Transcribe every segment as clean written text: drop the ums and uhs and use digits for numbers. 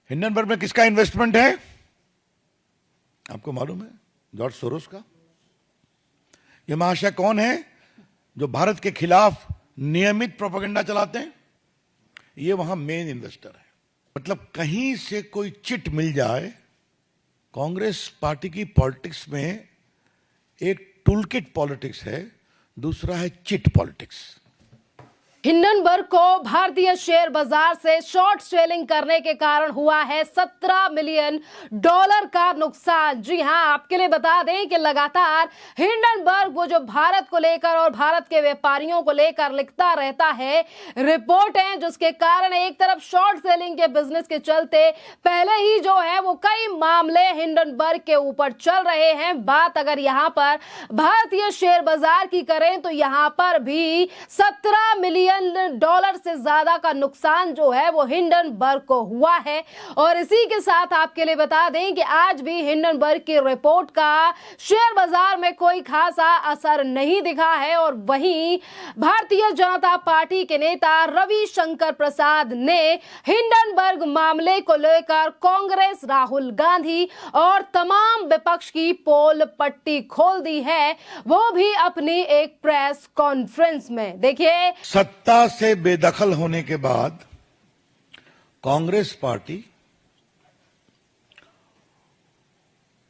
Hindenburg में किसका investment है आपको मालूम है? जॉर्ज सोरोस का। ये महाशय कौन है जो भारत के खिलाफ नियमित प्रोपेगेंडा चलाते हैं? ये वहां मेन इन्वेस्टर है। मतलब कहीं से कोई चिट मिल जाए। कांग्रेस पार्टी की पॉलिटिक्स में एक टूलकिट पॉलिटिक्स है, दूसरा है चिट पॉलिटिक्स। हिंडनबर्ग को भारतीय शेयर बाजार से शॉर्ट सेलिंग करने के कारण हुआ है $17 मिलियन का नुकसान। जी हां, आपके लिए बता दें कि लगातार हिंडनबर्ग वो जो भारत को लेकर और भारत के व्यापारियों को लेकर लिखता रहता है रिपोर्ट है, जिसके कारण एक तरफ शॉर्ट सेलिंग के बिजनेस के चलते पहले ही जो है वो कई मामले हिंडनबर्ग के ऊपर चल रहे हैं। बात अगर यहां पर भारतीय शेयर बाजार की करें तो यहां पर भी $17 मिलियन से ज्यादा का नुकसान जो है वो हिंडनबर्ग को हुआ है। और इसी के साथ आपके लिए बता दें कि आज भी हिंडनबर्ग की रिपोर्ट का शेयर बाजार में कोई खासा असर नहीं दिखा है। और वहीं भारतीय जनता पार्टी के नेता रविशंकर प्रसाद ने हिंडनबर्ग मामले को लेकर कांग्रेस, राहुल गांधी और तमाम विपक्ष की पोल पट्टी खोल दी है, वो भी अपनी एक प्रेस कॉन्फ्रेंस में। देखिए, सत्ता से बेदखल होने के बाद कांग्रेस पार्टी,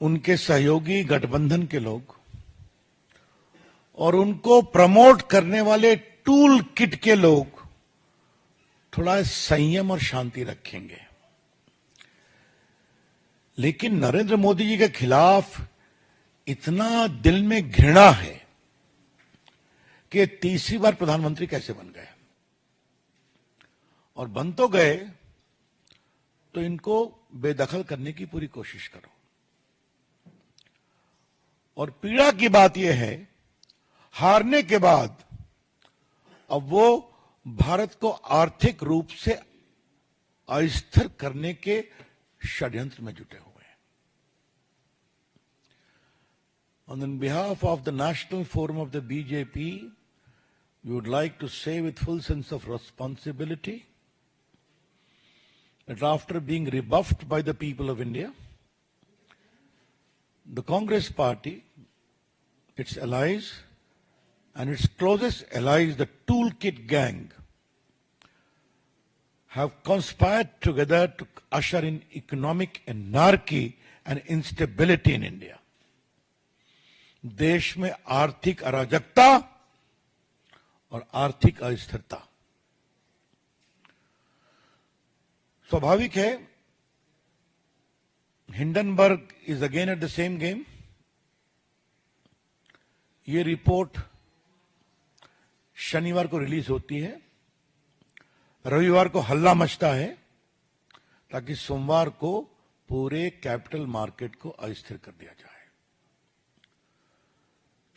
उनके सहयोगी गठबंधन के लोग और उनको प्रमोट करने वाले टूल किट के लोग थोड़ा संयम और शांति रखेंगे। लेकिन नरेंद्र मोदी जी के खिलाफ इतना दिल में घृणा है कि तीसरी बार प्रधानमंत्री कैसे बन गए, और बन तो गए तो इनको बेदखल करने की पूरी कोशिश करो। और पीड़ा की बात यह है, हारने के बाद अब वो भारत को आर्थिक रूप से अस्थिर करने के षड्यंत्र में जुटे हुए हैं। On behalf of the National Forum of the BJP, we would like to say with full sense of responsibility that after being rebuffed by the people of India, the Congress Party, its allies, and its closest allies, the Toolkit Gang, have conspired together to usher in economic anarchy and instability in India. देश में आर्थिक अराजकता और आर्थिक अस्थिरता। स्वाभाविक है, Hindenburg is again at the same game. ये रिपोर्ट शनिवार को रिलीज होती है, रविवार को हल्ला मचता है ताकि सोमवार को पूरे कैपिटल मार्केट को अस्थिर कर दिया जाए।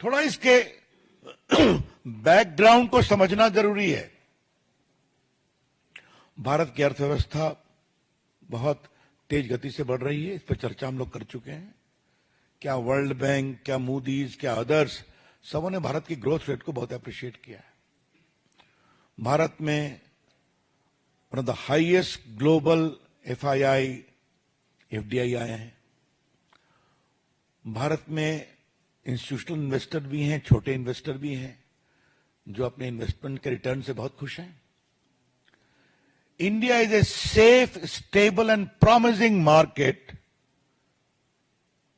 थोड़ा इसके बैकग्राउंड को समझना जरूरी है। भारत की अर्थव्यवस्था बहुत तेज गति से बढ़ रही है, इस पर चर्चा हम लोग कर चुके हैं। क्या वर्ल्ड बैंक, क्या मूडीज, क्या अदर्स, सबों ने भारत की ग्रोथ रेट को बहुत अप्रिशिएट किया है। भारत में one of the highest global FII, FDI आए हैं। भारत में इंस्टीट्यूशनल इन्वेस्टर भी हैं, छोटे इन्वेस्टर भी हैं, जो अपने इन्वेस्टमेंट के रिटर्न से बहुत खुश हैं। India is a safe, stable and promising market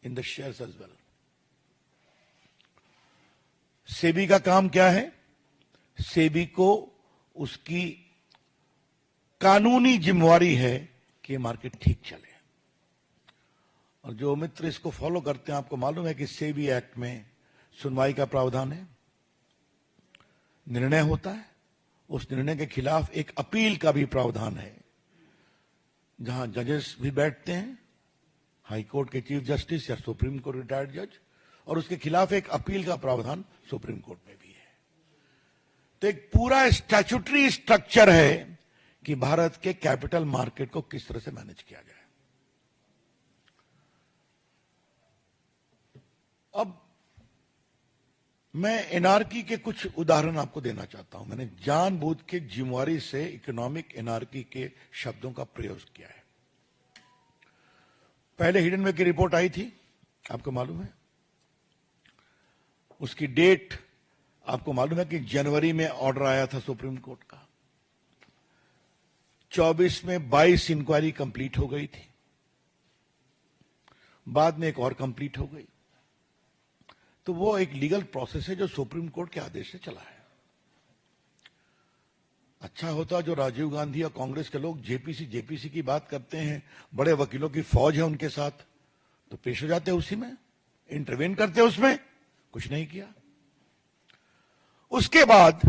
in the shares as well. SEBI का काम क्या है? सेबी को उसकी कानूनी जिम्मेवारी है कि मार्केट ठीक चले। और जो मित्र इसको फॉलो करते हैं, आपको मालूम है कि सेबी एक्ट में सुनवाई का प्रावधान है, निर्णय होता है, उस निर्णय के खिलाफ एक अपील का भी प्रावधान है, जहां जजेस भी बैठते हैं, हाई कोर्ट के चीफ जस्टिस या सुप्रीम कोर्ट रिटायर्ड जज, और उसके खिलाफ एक अपील का प्रावधान सुप्रीम कोर्ट में भी है। तो एक पूरा स्टैट्यूटरी स्ट्रक्चर है कि भारत के कैपिटल मार्केट को किस तरह से मैनेज किया जाए। अब मैं एनआरकी के कुछ उदाहरण आपको देना चाहता हूं। मैंने जानबूझ के जिम्मेवारी से इकोनॉमिक एनआरकी के शब्दों का प्रयोग किया है। पहले हिडनबर्ग की रिपोर्ट आई थी, आपको मालूम है। उसकी डेट आपको मालूम है कि जनवरी में ऑर्डर आया था सुप्रीम कोर्ट का। 24 में 22 इंक्वायरी कंप्लीट हो गई थी, बाद में एक और कंप्लीट हो गई। तो वो एक लीगल प्रोसेस है जो सुप्रीम कोर्ट के आदेश से चला है। अच्छा होता जो राजीव गांधी और कांग्रेस के लोग जेपीसी की बात करते हैं, बड़े वकीलों की फौज है उनके साथ, तो पेश हो जाते उसी में, इंटरवेन करते उसमें, कुछ नहीं किया। उसके बाद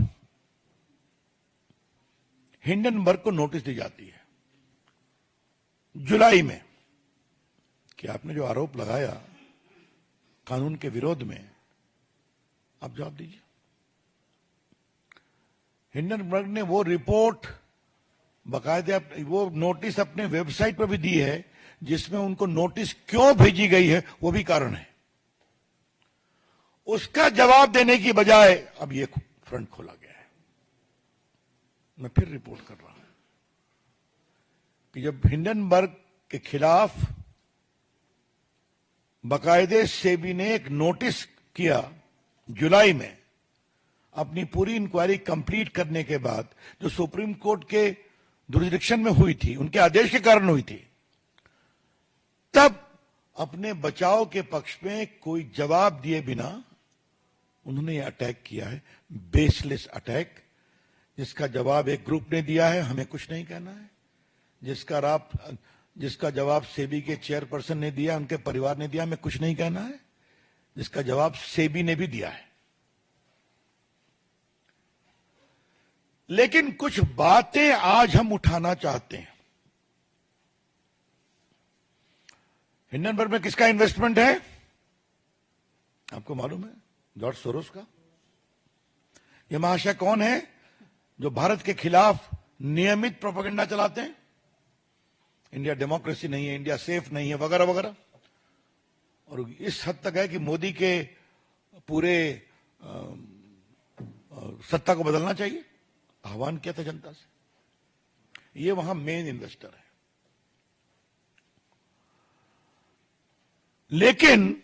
हिंडनबर्ग को नोटिस दी जाती है जुलाई में कि आपने जो आरोप लगाया कानून के विरोध में, आप जवाब दीजिए। हिंडनबर्ग ने वो रिपोर्ट बाकायदे वो नोटिस अपने वेबसाइट पर भी दी है, जिसमें उनको नोटिस क्यों भेजी गई है वो भी कारण है। उसका जवाब देने की बजाय अब ये फ्रंट खोला गया है। मैं फिर रिपोर्ट कर रहा हूं कि जब हिंडनबर्ग के खिलाफ बाकायदे सेबी ने एक नोटिस किया जुलाई में, अपनी पूरी इंक्वायरी कंप्लीट करने के बाद, जो सुप्रीम कोर्ट के जुरिडिक्शन में हुई थी, उनके आदेश के कारण हुई थी, तब अपने बचाव के पक्ष में कोई जवाब दिए बिना उन्होंने ये अटैक किया है, बेसलेस अटैक, जिसका जवाब एक ग्रुप ने दिया है, हमें कुछ नहीं कहना है। जिसका जवाब सेबी के चेयरपर्सन ने दिया, उनके परिवार ने दिया, हमें कुछ नहीं कहना है। जिसका जवाब सेबी ने भी दिया है। लेकिन कुछ बातें आज हम उठाना चाहते हैं। हिंडनबर्ग में किसका इन्वेस्टमेंट है आपको मालूम है? जॉर्ज सोरोस का। यह महाशय कौन है जो भारत के खिलाफ नियमित प्रोपेगेंडा चलाते हैं? इंडिया डेमोक्रेसी नहीं है, इंडिया सेफ नहीं है, वगैरह वगैरह। और इस हद तक है कि मोदी के पूरे सत्ता को बदलना चाहिए, आह्वान किया था जनता से। ये वहां मेन इन्वेस्टर है। लेकिन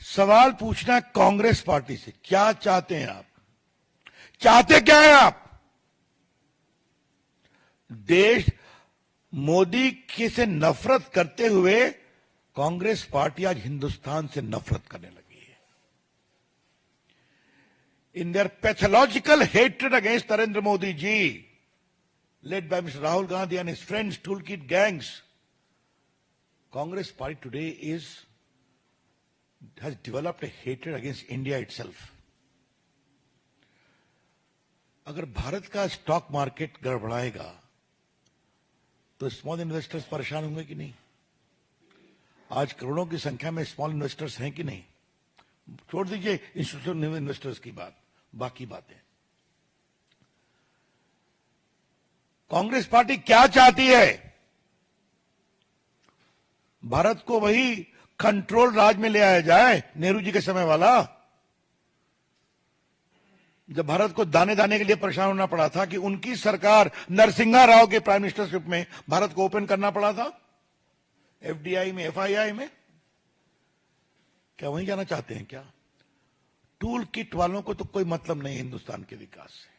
सवाल पूछना है कांग्रेस पार्टी से, क्या चाहते हैं आप? चाहते क्या है आप? देश मोदी की से नफरत करते हुए कांग्रेस पार्टी आज हिंदुस्तान से नफरत करने लगी है। In their pathological hatred against Narendra Modi ji, led by Mr. Rahul Gandhi and his friends, toolkit gangs, Congress party today has developed a hatred against India itself. अगर भारत का स्टॉक मार्केट गड़बड़ाएगा तो स्मॉल इन्वेस्टर्स परेशान होंगे कि नहीं? आज करोड़ों की संख्या में स्मॉल इन्वेस्टर्स हैं कि नहीं? छोड़ दीजिए इंस्टीट्यूशनल इन्वेस्टर्स की बात, बाकी बातें। कांग्रेस पार्टी क्या चाहती है? भारत को वही कंट्रोल राज में ले आया जाए, नेहरू जी के समय वाला, जब भारत को दाने दाने के लिए परेशान होना पड़ा था कि उनकी सरकार नरसिम्हा राव के प्राइम मिनिस्टरशिप में भारत को ओपन करना पड़ा था, एफडीआई में, एफआईआई में। क्या वहीं जाना चाहते हैं क्या? टूल किट वालों को तो कोई मतलब नहीं हिंदुस्तान के विकास से।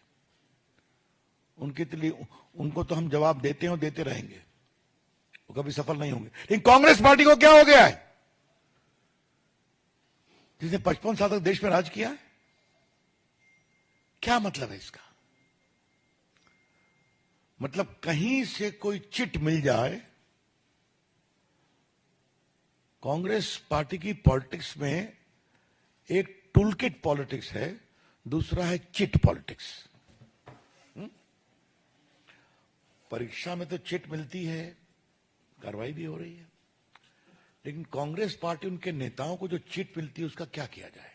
उनके लिए उनको तो हम जवाब देते हैं और देते रहेंगे, वो कभी सफल नहीं होंगे। लेकिन कांग्रेस पार्टी को क्या हो गया है, जिसने 55 साल तक देश में राज किया है? क्या मतलब है इसका? मतलब कहीं से कोई चिट मिल जाए। कांग्रेस पार्टी की पॉलिटिक्स में एक टूलकिट पॉलिटिक्स है, दूसरा है चिट पॉलिटिक्स। परीक्षा में तो चिट मिलती है, कार्रवाई भी हो रही है, लेकिन कांग्रेस पार्टी, उनके नेताओं को जो चिट मिलती है उसका क्या किया जाए?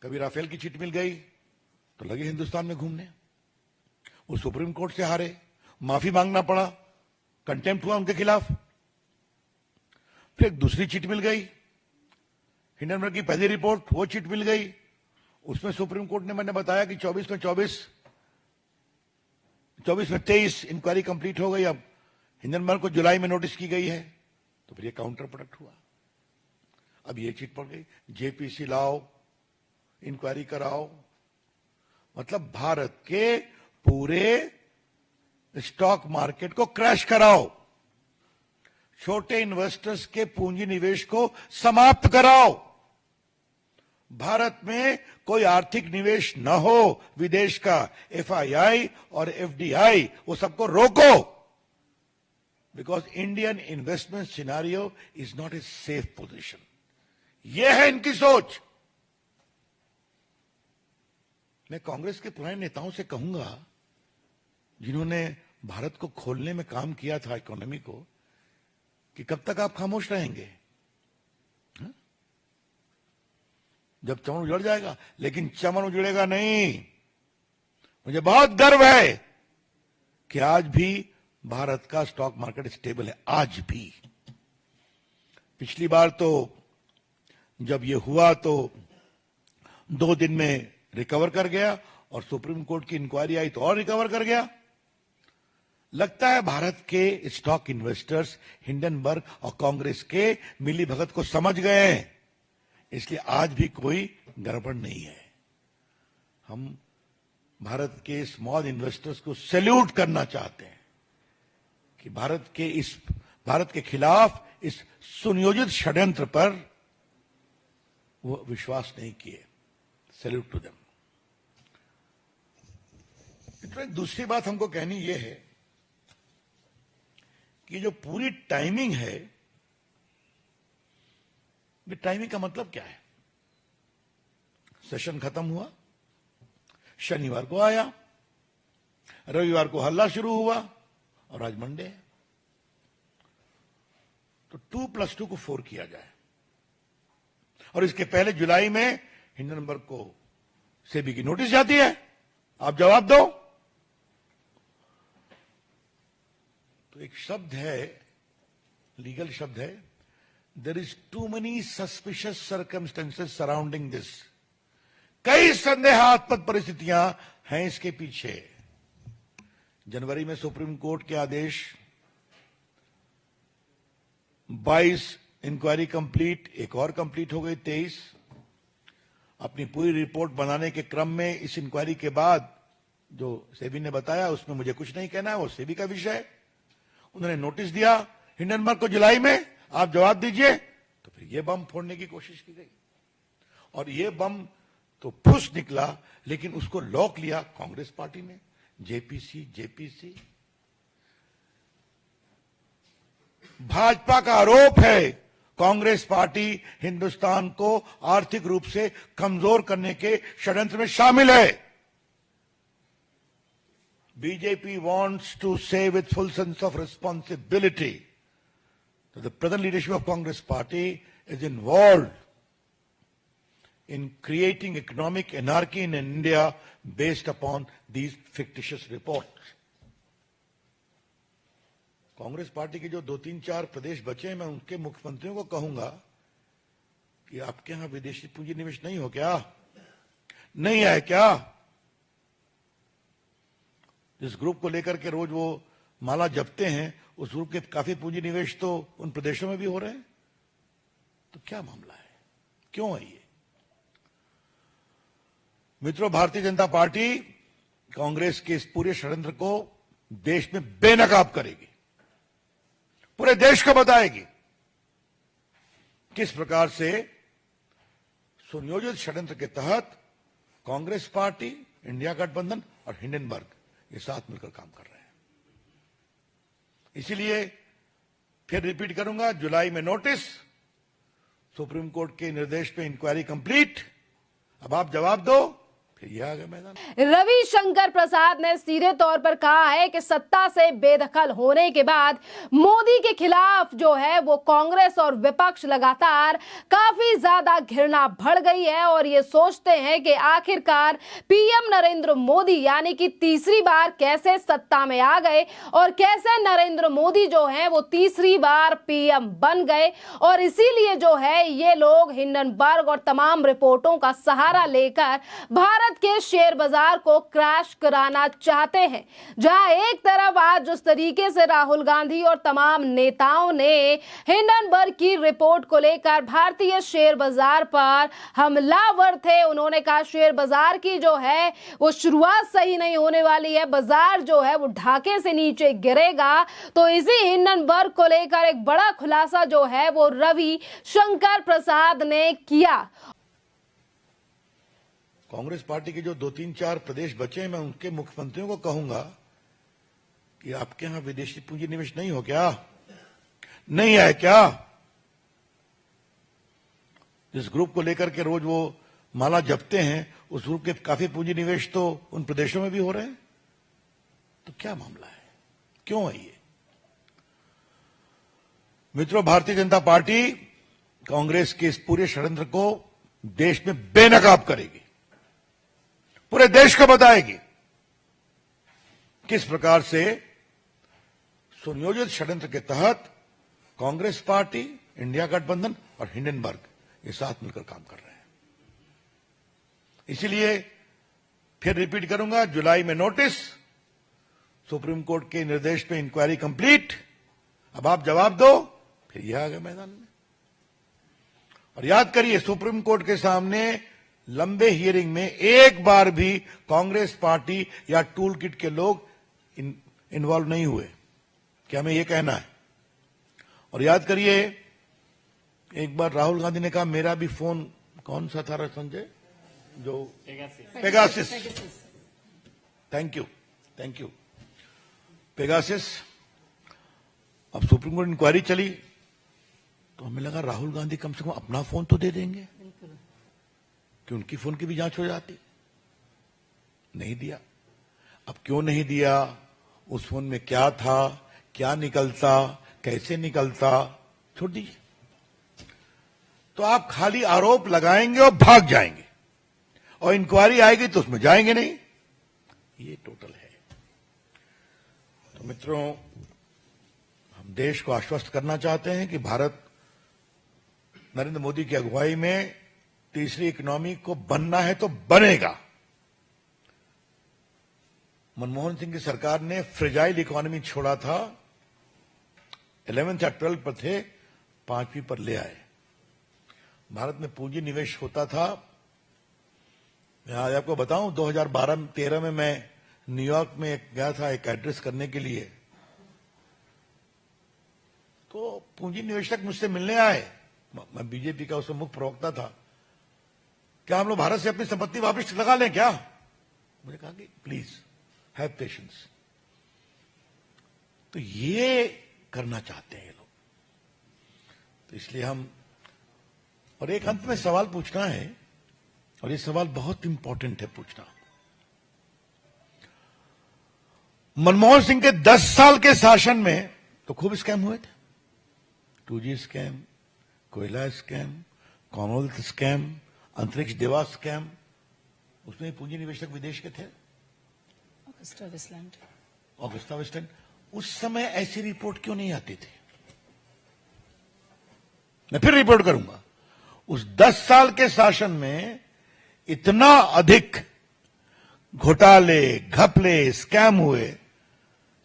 कभी राफेल की चिट मिल गई तो लगे हिंदुस्तान में घूमने, वो सुप्रीम कोर्ट से हारे, माफी मांगना पड़ा, कंटेम्प्ट हुआ उनके खिलाफ। फिर एक दूसरी चिट मिल गई, हिंडनबर्ग की पहली रिपोर्ट, वो चिट मिल गई। उसमें सुप्रीम कोर्ट ने, मैंने बताया कि 24 में 23 इंक्वायरी कंप्लीट हो गई। अब हिंडनबर्ग को जुलाई में नोटिस की गई है, तो फिर ये काउंटर प्रोडक्ट हुआ। अब ये चीज पड़ गई, जेपीसी लाओ, इंक्वायरी कराओ, मतलब भारत के पूरे स्टॉक मार्केट को क्रैश कराओ, छोटे इन्वेस्टर्स के पूंजी निवेश को समाप्त कराओ, भारत में कोई आर्थिक निवेश न हो विदेश का, एफआईआई और एफडीआई, वो सबको रोको, because Indian investment scenario is not a safe position. ये है इनकी सोच। मैं कांग्रेस के पुराने नेताओं से कहूंगा, जिन्होंने भारत को खोलने में काम किया था, इकोनॉमी को, कि कब तक आप खामोश रहेंगे? हा? जब चमन उजड़ जाएगा, लेकिन चमन उजड़ेगा नहीं। मुझे बहुत गर्व है कि आज भी भारत का स्टॉक मार्केट स्टेबल है, आज भी। पिछली बार तो जब ये हुआ तो 2 दिन में रिकवर कर गया, और सुप्रीम कोर्ट की इंक्वायरी आई तो और रिकवर कर गया। लगता है भारत के स्टॉक इन्वेस्टर्स हिंडनबर्ग और कांग्रेस के मिली भगत को समझ गए हैं, इसलिए आज भी कोई गड़बड़ नहीं है। हम भारत के स्मॉल इन्वेस्टर्स को सैल्यूट करना चाहते हैं कि भारत के खिलाफ इस सुनियोजित षड्यंत्र पर वो विश्वास नहीं किए। Salute to them. दूसरी बात हमको कहनी यह है कि जो पूरी टाइमिंग है, ये टाइमिंग का मतलब क्या है? सेशन खत्म हुआ, शनिवार को आया, रविवार को हल्ला शुरू हुआ, और आज मंडे है, तो 2+2 को 4 किया जाए। और इसके पहले जुलाई में हिंडनबर्ग को सेबी की नोटिस जाती है, आप जवाब दो। तो एक शब्द है, लीगल शब्द है, there is too many suspicious circumstances surrounding this. कई संदेहास्पद परिस्थितियां हैं इसके पीछे। जनवरी में सुप्रीम कोर्ट के आदेश, 22 इंक्वायरी कंप्लीट, एक और कंप्लीट हो गई 23। अपनी पूरी रिपोर्ट बनाने के क्रम में इस इंक्वायरी के बाद जो सेबी ने बताया उसमें मुझे कुछ नहीं कहना है, वो सेबी का विषय है। उन्होंने नोटिस दिया हिंडनबर्ग को जुलाई में, आप जवाब दीजिए। तो फिर ये बम फोड़ने की कोशिश की गई, और ये बम तो फुस निकला, लेकिन उसको लॉक लिया कांग्रेस पार्टी ने, जेपीसी। भाजपा का आरोप है कांग्रेस पार्टी हिंदुस्तान को आर्थिक रूप से कमजोर करने के षड्यंत्र में शामिल है। BJP wants to say with full sense of responsibility that the present leadership of Congress Party is involved in creating economic anarchy in India based upon these fictitious reports. Congress party के जो 2-3-4 प्रदेश बचे हैं, मैं उनके मुख्यमंत्रियों को कहूंगा कि आपके यहां विदेशी पूंजी निवेश नहीं हो क्या? नहीं है क्या? जिस ग्रुप को लेकर के रोज वो माला जपते हैं, उस ग्रुप के काफी पूंजी निवेश तो उन प्रदेशों में भी हो रहे हैं। तो क्या मामला है, क्यों है ये? मित्रों, भारतीय जनता पार्टी कांग्रेस के इस पूरे षड्यंत्र को देश में बेनकाब करेगी, पूरे देश को बताएगी किस प्रकार से सुनियोजित षड्यंत्र के तहत कांग्रेस पार्टी, इंडिया गठबंधन और हिंडनबर्ग ये साथ मिलकर काम कर रहे हैं। इसीलिए फिर रिपीट करूंगा, जुलाई में नोटिस, सुप्रीम कोर्ट के निर्देश पे इंक्वायरी कंप्लीट। अब आप जवाब दो, फिर ये आ गया मैदान। रविशंकर प्रसाद ने सीधे तौर पर कहा है कि सत्ता से बेदखल होने के बाद मोदी के खिलाफ जो है वो कांग्रेस और विपक्ष लगातार काफी ज्यादा घृणा बढ़ गई है, और ये सोचते हैं कि आखिरकार पीएम नरेंद्र मोदी यानी कि तीसरी बार कैसे सत्ता में आ गए, और कैसे नरेंद्र मोदी जो है वो तीसरी बार पीएम बन गए। और इसीलिए जो है ये लोग हिंडनबर्ग और तमाम रिपोर्टों का सहारा लेकर भारत भारत के शेयर बाजार को क्रैश कराना चाहते हैं। जहां एक तरफ आज जिस तरीके से राहुल गांधी और तमाम नेताओं ने हिंडनबर्ग की रिपोर्ट को लेकर भारतीय शेयर बाजार पर हमलावर थे, उन्होंने कहा शेयर बाजार की जो है वो शुरुआत सही नहीं होने वाली है, बाजार जो है वो ढाके से नीचे गिरेगा। तो इसी हिंडनबर्ग को लेकर एक बड़ा खुलासा जो है वो रवि शंकर प्रसाद ने किया। कांग्रेस पार्टी के जो 2-3-4 प्रदेश बचे हैं, मैं उनके मुख्यमंत्रियों को कहूंगा कि आपके यहां विदेशी पूंजी निवेश नहीं हो क्या? नहीं है क्या? जिस ग्रुप को लेकर के रोज वो माला जपते हैं, उस ग्रुप के काफी पूंजी निवेश तो उन प्रदेशों में भी हो रहे हैं। तो क्या मामला है, क्यों है ये? मित्रों, भारतीय जनता पार्टी कांग्रेस के इस पूरे षड्यंत्र को देश में बेनकाब करेगी, पूरे देश को बताएगी किस प्रकार से सुनियोजित षड्यंत्र के तहत कांग्रेस पार्टी, इंडिया गठबंधन और हिंडनबर्ग ये साथ मिलकर काम कर रहे हैं। इसीलिए फिर रिपीट करूंगा, जुलाई में नोटिस, सुप्रीम कोर्ट के निर्देश पे इंक्वायरी कंप्लीट, अब आप जवाब दो, फिर यह आ गए मैदान में। और याद करिए, सुप्रीम कोर्ट के सामने लंबे हियरिंग में एक बार भी कांग्रेस पार्टी या टूल किट के लोग इन्वॉल्व नहीं हुए, क्या हमें यह कहना है? और याद करिए, एक बार राहुल गांधी ने कहा मेरा भी फोन कौन सा था संजय, जो पेगासिस, थैंक यू पेगासिस। अब सुप्रीम कोर्ट इंक्वायरी चली तो हमें लगा राहुल गांधी कम से कम अपना फोन तो दे देंगे कि उनकी फोन की भी जांच हो जाती, नहीं दिया। अब क्यों नहीं दिया, उस फोन में क्या था, क्या निकलता, कैसे निकलता, छोड़ दीजिए। तो आप खाली आरोप लगाएंगे और भाग जाएंगे, और इंक्वायरी आएगी तो उसमें जाएंगे नहीं। ये टोटल है। तो मित्रों, हम देश को आश्वस्त करना चाहते हैं कि भारत नरेंद्र मोदी की अगुवाई में तीसरी इकोनॉमी को बनना है तो बनेगा। मनमोहन सिंह की सरकार ने फ्रेजाइल इकोनॉमी छोड़ा था, 11th या 12th पर थे, 5वीं पर ले आए। भारत में पूंजी निवेश होता था। मैं आज आपको बताऊं, 2012-13 में मैं न्यूयॉर्क में गया था एक एड्रेस करने के लिए, तो पूंजी निवेशक मुझसे मिलने आए। मैं बीजेपी का उसमें मुख्य प्रवक्ता था। क्या हम लोग भारत से अपनी संपत्ति वापस लगा लें क्या? मुझे कहा कि प्लीज हैव पेशेंस। तो ये करना चाहते हैं ये लोग। तो इसलिए हम, और एक अंत में सवाल पूछना है, और ये सवाल बहुत इंपॉर्टेंट है पूछना। मनमोहन सिंह के 10 साल के शासन में तो खूब स्कैम हुए थे, 2G स्कैम, कोयला स्कैम, कॉमनवेल्थ स्कैम, अंतरिक्ष देवा स्कैम, उसमें पूंजी निवेशक विदेश के थे, ऑगस्टा वेस्टलैंड। उस समय ऐसी रिपोर्ट क्यों नहीं आती थी? मैं फिर रिपोर्ट करूंगा, उस 10 साल के शासन में इतना अधिक घोटाले, घपले, स्कैम हुए,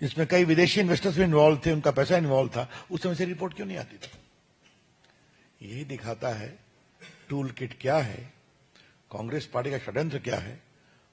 जिसमें कई विदेशी इन्वेस्टर्स भी इन्वॉल्व थे, उनका पैसा इन्वॉल्व था, उस समय से रिपोर्ट क्यों नहीं आती थी? यही दिखाता है टूल किट क्या है, कांग्रेस पार्टी का षड्यंत्र क्या है,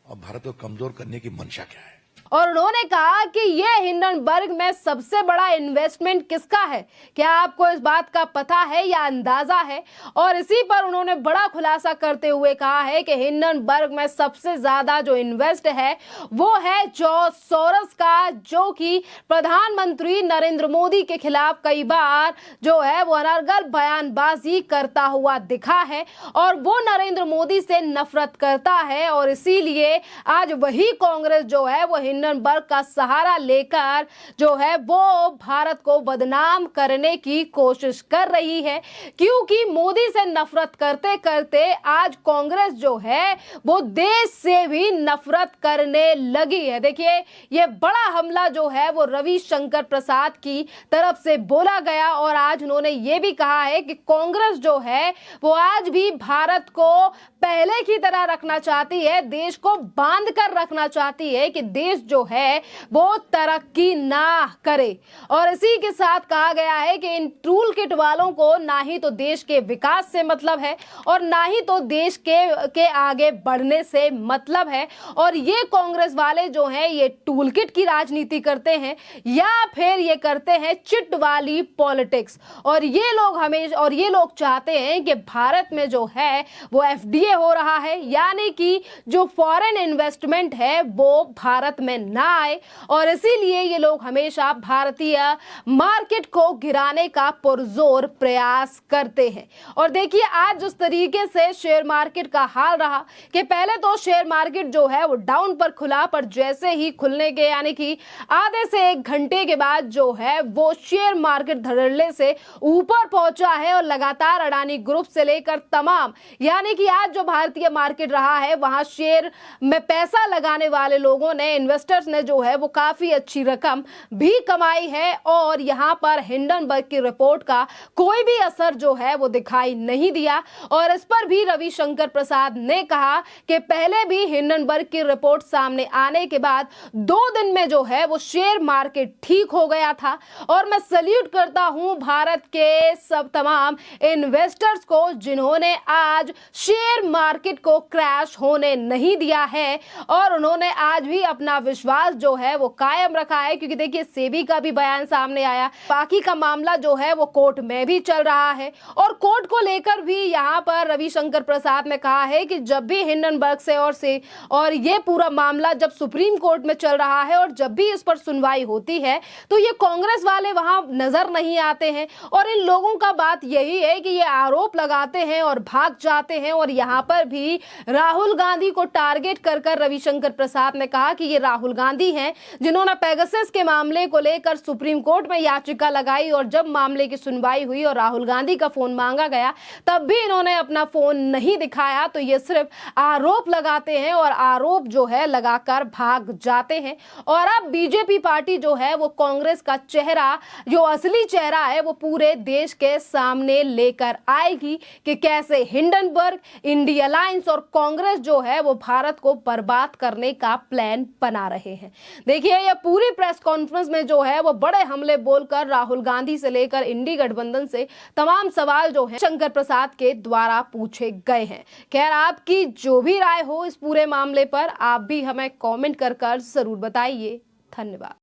और भारत को कमजोर करने की मंशा क्या है। और उन्होंने कहा कि यह हिंडनबर्ग में सबसे बड़ा इन्वेस्टमेंट किसका है, क्या आपको इस बात का पता है या अंदाजा है? और इसी पर उन्होंने बड़ा खुलासा करते हुए कहा है कि हिंडनबर्ग में सबसे ज्यादा जो इन्वेस्ट है वो है जॉर्ज सोरोस का, जो कि प्रधानमंत्री नरेंद्र मोदी के खिलाफ कई बार जो है वो अनर्गल बयानबाजी करता हुआ दिखा है, और वो नरेंद्र मोदी से नफरत करता है। और इसीलिए आज वही कांग्रेस जो है वो हिंडनबर्ग का सहारा लेकर जो है वो भारत को बदनाम करने की कोशिश कर रही है, क्योंकि मोदी से नफरत करते करते आज कांग्रेस जो है वो देश से भी नफरत करने लगी है। देखिए, ये बड़ा हमला जो है वो रविशंकर प्रसाद की तरफ से बोला गया और आज उन्होंने ये भी कहा है कि कांग्रेस जो है वो आज भी भारत को पहले की तरह रखना चाहती है, देश को बांध कर रखना चाहती है कि देश जो है वो तरक्की ना करे। और इसी के साथ कहा गया है कि इन टूल किट वालों को ना ही तो देश के विकास से मतलब है और ना ही तो देश के आगे बढ़ने से मतलब है। और ये कांग्रेस वाले जो हैं ये टूल किट की राजनीति करते हैं या फिर ये करते हैं चिट वाली पॉलिटिक्स। और ये लोग चाहते हैं कि भारत में जो है वो एफडीए हो रहा है, यानी कि जो फॉरेन इन्वेस्टमेंट है वो भारत में ना आए, और इसीलिए ये लोग हमेशा भारतीय मार्केट को गिराने का पुरजोर प्रयास करते हैं। और देखिए, आज जिस तरीके से शेयर मार्केट का हाल रहा कि पहले तो शेयर मार्केट जो है वो डाउन पर खुला, पर जैसे ही खुलने के यानी कि आधे से 1 घंटे के बाद जो है वो शेयर मार्केट धड़ल्ले से ऊपर पहुंचा है और लगातार अडानी ग्रुप से लेकर तमाम यानी कि आज जो भारतीय मार्केट रहा है वहां शेयर में पैसा लगाने वाले लोगों ने, इन्वेस्टर्स ने जो है वो काफी अच्छी रकम भी कमाई है। और यहां पर हिंडनबर्ग की रिपोर्ट का कोई भी असर जो है वो दिखाई नहीं दिया। और इस पर भी रविशंकर प्रसाद ने कहा कि पहले भी हिंडनबर्ग की रिपोर्ट सामने आने के बाद 2 दिन में जो है वो शेयर मार्केट ठीक हो गया था। और मैं सल्यूट करता हूं भारत के सब तमाम इन्वेस्टर्स को जिन्होंने आज शेयर मार्केट को क्रैश होने नहीं दिया है और उन्होंने आज भी अपना विश्वास जो है वो कायम रखा है। क्योंकि देखिए, सेबी का भी बयान सामने आया, बाकी का मामला जो है वो कोर्ट में भी चल रहा है और कोर्ट को लेकर भी यहां पर रविशंकर प्रसाद ने कहा है कि जब भी हिंडनबर्ग से और ये पूरा मामला जब सुप्रीम कोर्ट में चल रहा है और जब भी इस पर सुनवाई होती है तो ये कांग्रेस वाले वहां नजर नहीं आते हैं। और इन लोगों का बात यही है कि ये आरोप लगाते हैं और भाग जाते हैं। और यहां पर भी राहुल गांधी को टारगेट कर रविशंकर प्रसाद ने कहा कि ये राहुल गांधी हैं जिन्होंने पेगासस के मामले को लेकर सुप्रीम कोर्ट में याचिका लगाई और जब मामले की सुनवाई हुई और राहुल गांधी का फोन मांगा गया तब भी इन्होंने अपना फोन नहीं दिखाया। तो ये सिर्फ आरोप लगाते हैं और आरोप जो है लगाकर भाग जाते हैं। और अब बीजेपी पार्टी जो है वो कांग्रेस का चेहरा, जो असली चेहरा है, वो पूरे देश के सामने लेकर आएगी कि कैसे हिंडनबर्ग, इंडिया अलायंस और कांग्रेस जो है वो भारत को बर्बाद करने का प्लान बना रहे हैं। देखिए, ये पूरी प्रेस कॉन्फ्रेंस में जो है वो बड़े हमले बोलकर राहुल गांधी से लेकर इंडी गठबंधन से तमाम सवाल जो है शंकर प्रसाद के द्वारा पूछे गए हैं। खैर, आपकी जो भी राय हो इस पूरे मामले पर आप भी हमें कमेंट कर जरूर बताइए। धन्यवाद।